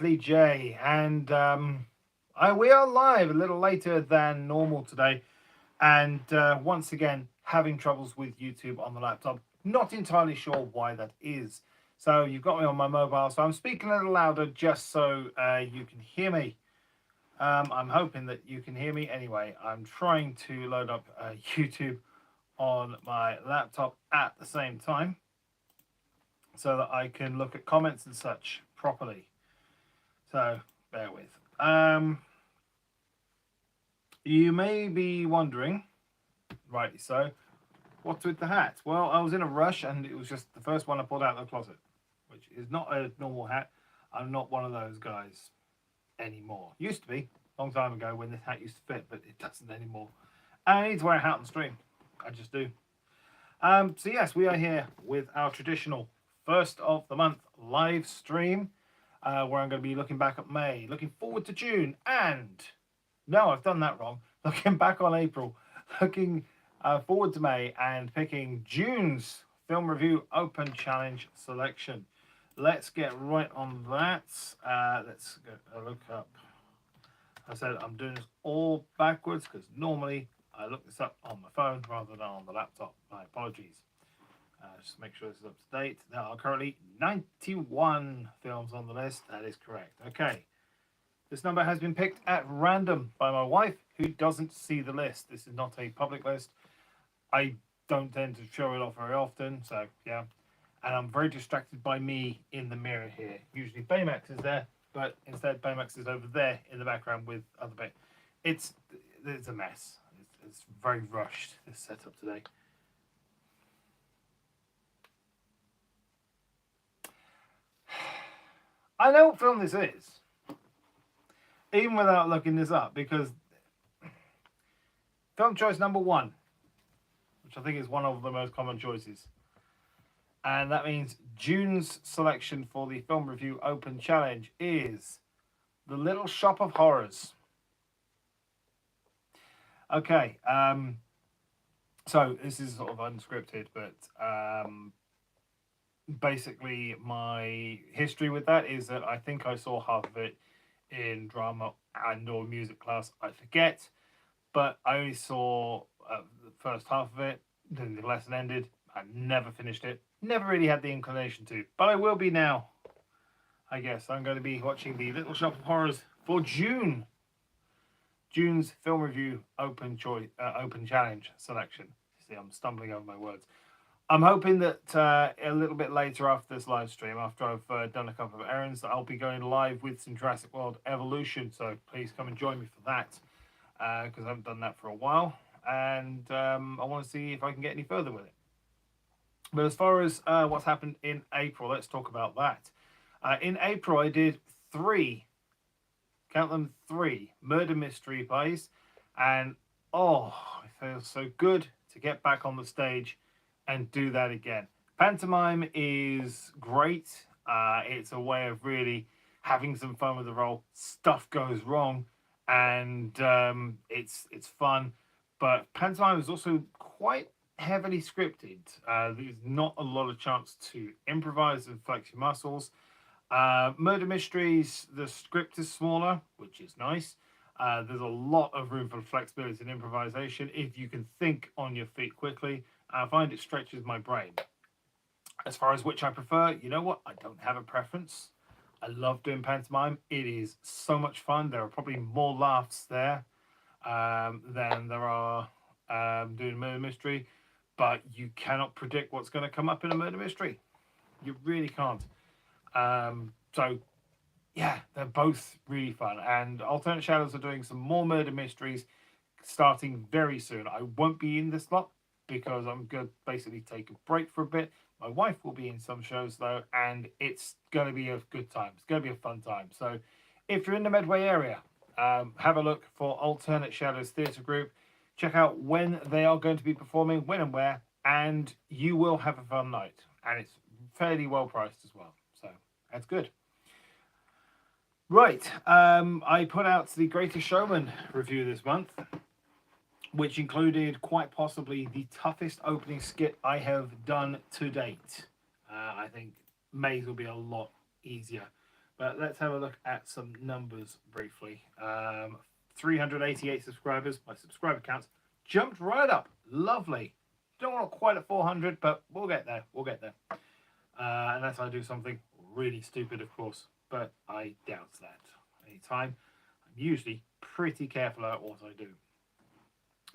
J, and we are live a little later than normal today, and once again having troubles with YouTube on the laptop. Not entirely sure why that is. So you've got me on my mobile, so I'm speaking a little louder just so you can hear me. I'm hoping that you can hear me anyway. I'm trying to load up YouTube on my laptop at the same time so that I can look at comments and such properly. So bear with. You may be wondering, rightly so, what's with the hat? Well, I was in a rush and it was just the first one I pulled out of the closet, which is not a normal hat. I'm not one of those guys anymore. Used to be, a long time ago when this hat used to fit, but it doesn't anymore. And I need to wear a hat on stream. I just do. So yes, we are here with our traditional first of the month live stream, where I'm going to be looking back at May, looking forward to June, and no, I've done that wrong. Looking back on April, looking forward to May, and picking June's film review open challenge selection. Let's get right on that. Let's go look up. I said I'm doing this all backwards because normally I look this up on my phone rather than on the laptop. My apologies. Just make sure this is up to date. There are currently 91 films on the list. That is correct. Okay. This number has been picked at random by my wife, who doesn't see the list. This is not a public list. I don't tend to show it off very often, so yeah. And I'm very distracted by me in the mirror here. Usually Baymax is there, but instead Baymax is over there in the background with other bit. It's a mess. It's very rushed, this setup today. I know what film this is, even without looking this up, because film choice number 1, which I think is one of the most common choices, and that means June's selection for the film review open challenge is The Little Shop of Horrors. Okay, so this is sort of unscripted, but basically my history with that is that I think I saw half of it in drama and or music class. I forget, but I only saw the first half of it. Then the lesson ended. I never finished it. Never really had the inclination to, but I will be now. I guess I'm going to be watching The Little Shop of Horrors for June. June's film review open challenge selection. See, I'm stumbling over my words. I'm hoping that a little bit later after this live stream, after I've done a couple of errands, that I'll be going live with some Jurassic World Evolution. So please come and join me for that, because I haven't done that for a while, and I want to see if I can get any further with it. But as far as what's happened in April, let's talk about that. In April, I did 3, count them 3, murder mystery plays, and oh, it feels so good to get back on the stage and do that again. Pantomime is great. It's a way of really having some fun with the role. Stuff goes wrong, and it's fun. But pantomime is also quite heavily scripted. There's not a lot of chance to improvise and flex your muscles. Murder mysteries, the script is smaller, which is nice. There's a lot of room for flexibility and improvisation if you can think on your feet quickly. I find it stretches my brain. As far as which I prefer, you know what? I don't have a preference. I love doing pantomime. It is so much fun. There are probably more laughs there than there are doing murder mystery, but you cannot predict what's going to come up in a murder mystery. You really can't. So yeah, they're both really fun. And Alternate Shadows are doing some more murder mysteries starting very soon. I won't be in this lot because I'm going to basically take a break for a bit. My wife will be in some shows though, and it's going to be a good time. It's going to be a fun time. So if you're in the Medway area, have a look for Alternate Shadows Theatre Group. Check out when they are going to be performing, when and where, and you will have a fun night. And it's fairly well priced as well. So that's good. Right, I put out the Greatest Showman review this month, which included quite possibly the toughest opening skit I have done to date. I think May's will be a lot easier. But let's have a look at some numbers briefly. 388 subscribers. My subscriber count jumped right up. Lovely. Don't want quite at 400, but we'll get there. We'll get there. Unless I do something really stupid, of course. But I doubt that. Anytime. I'm usually pretty careful about what I do.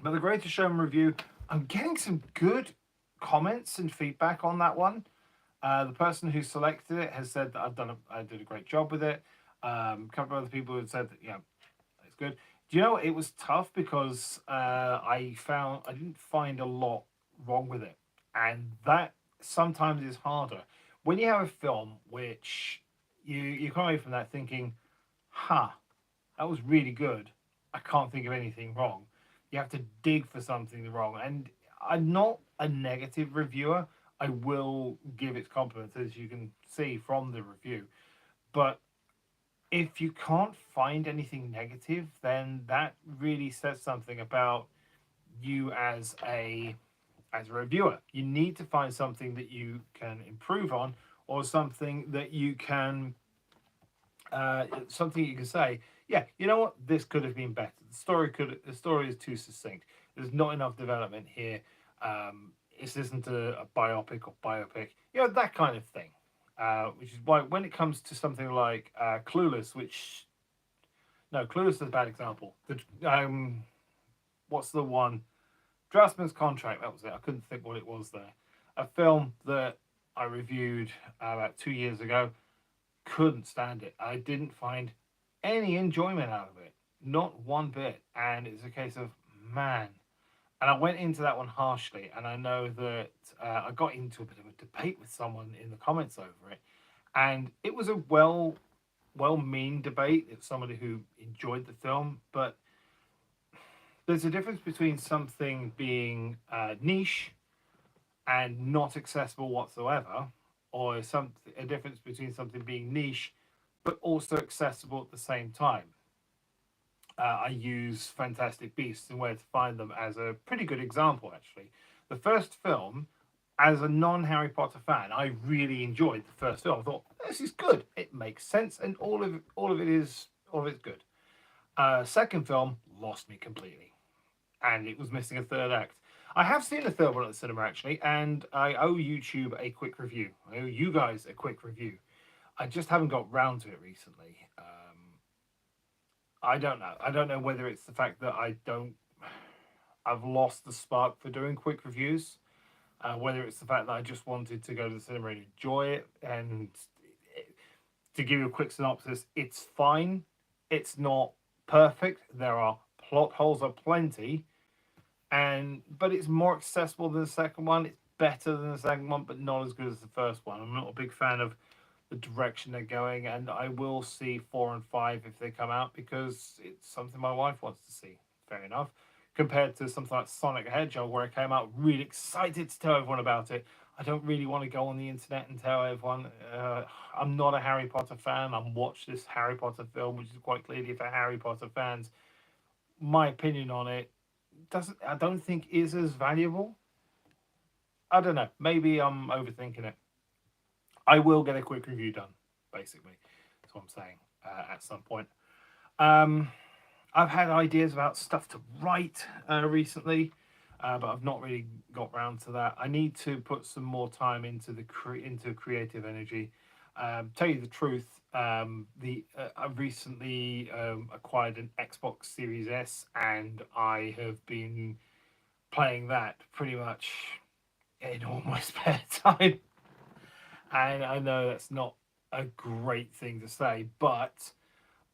But the Greatest Showman review, I'm getting some good comments and feedback on that one. The person who selected it has said that I did a great job with it. A couple of other people have said that it's good. Do you know it was tough because I didn't find a lot wrong with it, and that sometimes is harder when you have a film which you come away from that thinking, "Huh, that was really good. I can't think of anything wrong." You have to dig for something wrong, and I'm not a negative reviewer. I will give its compliments, as you can see from the review. But if you can't find anything negative, then that really says something about you as a reviewer. You need to find something that you can improve on, or something that you can something you can say, yeah, you know what, this could have been better. The story is too succinct. There's not enough development here. This isn't a biopic or biopic, that kind of thing. Which is why when it comes to something like Clueless, Clueless is a bad example. What's the one? Draftsman's Contract. That was it. I couldn't think what it was there. A film that I reviewed about 2 years ago. Couldn't stand it. I didn't find any enjoyment out of it, not one bit. And it's a case of, man. And I went into that one harshly, and I know that I got into a bit of a debate with someone in the comments over it, and it was a well-meaned debate. It's somebody who enjoyed the film, but there's a difference between something being niche and not accessible whatsoever, or a difference between something being niche but also accessible at the same time. I use Fantastic Beasts and Where to Find Them as a pretty good example, actually. The first film, as a non-Harry Potter fan, I really enjoyed the first film. I thought, this is good. It makes sense, and all of it's good. Second film lost me completely, and it was missing a third act. I have seen the third one at the cinema, actually, and I owe YouTube a quick review. I owe you guys a quick review. I just haven't got round to it recently. I don't know. I don't know whether it's the fact that I've lost the spark for doing quick reviews, whether it's the fact that I just wanted to go to the cinema and enjoy it. And to give you a quick synopsis, it's fine. It's not perfect. There are plot holes aplenty, but it's more accessible than the second one. It's better than the second one, but not as good as the first one. I'm not a big fan of the direction they're going, and I will see 4 and 5 if they come out, because it's something my wife wants to see. Fair enough. Compared to something like Sonic the Hedgehog, where I came out really excited to tell everyone about it, I don't really want to go on the internet and tell everyone. I'm not a Harry Potter fan. I'm watched this Harry Potter film, which is quite clearly for Harry Potter fans. My opinion on it I don't think is as valuable. I don't know. Maybe I'm overthinking it. I will get a quick review done, basically. That's what I'm saying at some point. I've had ideas about stuff to write recently, but I've not really got round to that. I need to put some more time into into creative energy. Tell you the truth, I've recently acquired an Xbox Series S, and I have been playing that pretty much in all my spare time. And I know that's not a great thing to say, but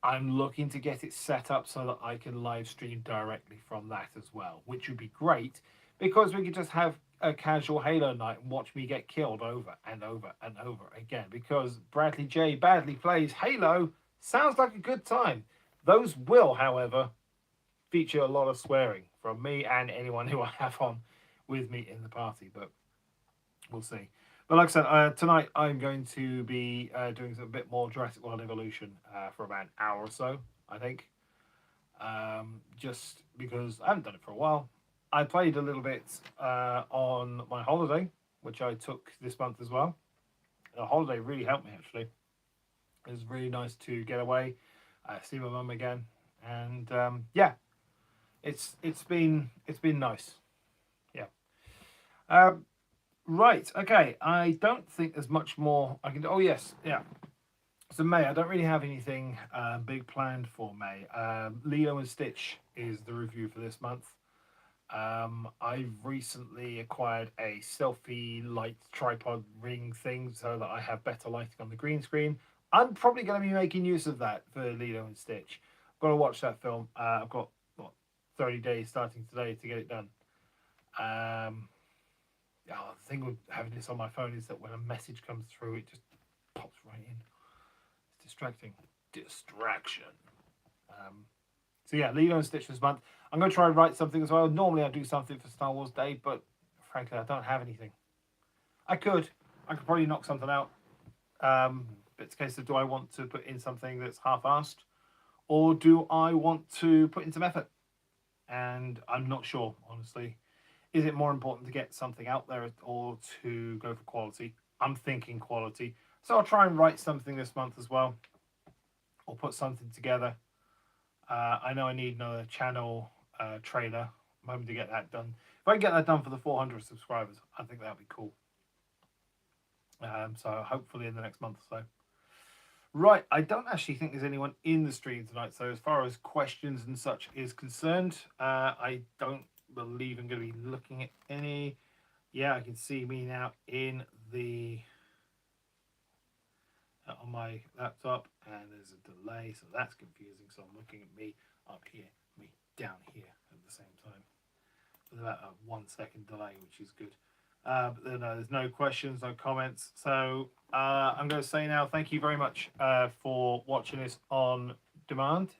I'm looking to get it set up so that I can live stream directly from that as well, which would be great, because we could just have a casual Halo night and watch me get killed over and over and over again. Because Bradley J. Badly Plays Halo sounds like a good time. Those will, however, feature a lot of swearing from me and anyone who I have on with me in the party, but we'll see. But like I said, tonight I'm going to be doing a bit more Jurassic World Evolution for about an hour or so, I think. Just because I haven't done it for a while. I played a little bit on my holiday, which I took this month as well. The holiday really helped me, actually. It was really nice to get away, see my mum again, and yeah, it's been nice. Yeah. Um, right. Okay. I don't think there's much more I can do. Oh yes. Yeah. So May, I don't really have anything big planned for May. Lilo and Stitch is the review for this month. I've recently acquired a selfie light tripod ring thing so that I have better lighting on the green screen. I'm probably going to be making use of that for Lilo and Stitch. I've got to watch that film. I've got what 30 days starting today to get it done. Um, the thing with having this on my phone is that when a message comes through, it just pops right in. It's distracting. Distraction. Um, so yeah, Lilo and Stitch this month. I'm going to try and write something as well. Normally I do something for Star Wars Day, but frankly I don't have anything. I could probably knock something out. But it's a case of, do I want to put in something that's half-assed, or do I want to put in some effort? And I'm not sure, honestly. Is it more important to get something out there or to go for quality? I'm thinking quality. So I'll try and write something this month as well, or put something together. I know I need another channel trailer. I'm hoping to get that done. If I can get that done for the 400 subscribers, I think that would be cool. So hopefully in the next month or so. Right, I don't actually think there's anyone in the stream tonight. So as far as questions and such is concerned, I don't believe I'm going to be looking at any. Yeah, I can see me now in the on my laptop, and there's a delay, so that's confusing. So I'm looking at me up here, me down here at the same time, with about a 1 second delay, which is good. But then, there's no questions, no comments. So I'm going to say now, thank you very much for watching this on demand,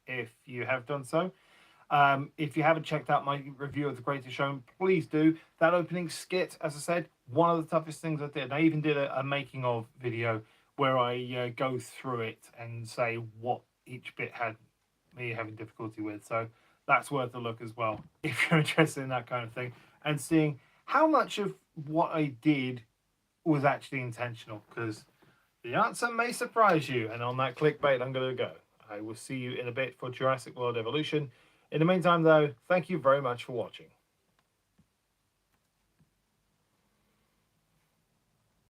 if you have done so. If you haven't checked out my review of The Greatest Showman, please do. That opening skit, as I said, one of the toughest things I did. I even did a making of video where I go through it and say what each bit had me having difficulty with. So that's worth a look as well, if you're interested in that kind of thing, and seeing how much of what I did was actually intentional, because the answer may surprise you. And on that clickbait, I'm going to go. I will see you in a bit for Jurassic World Evolution. In the meantime, though, thank you very much for watching.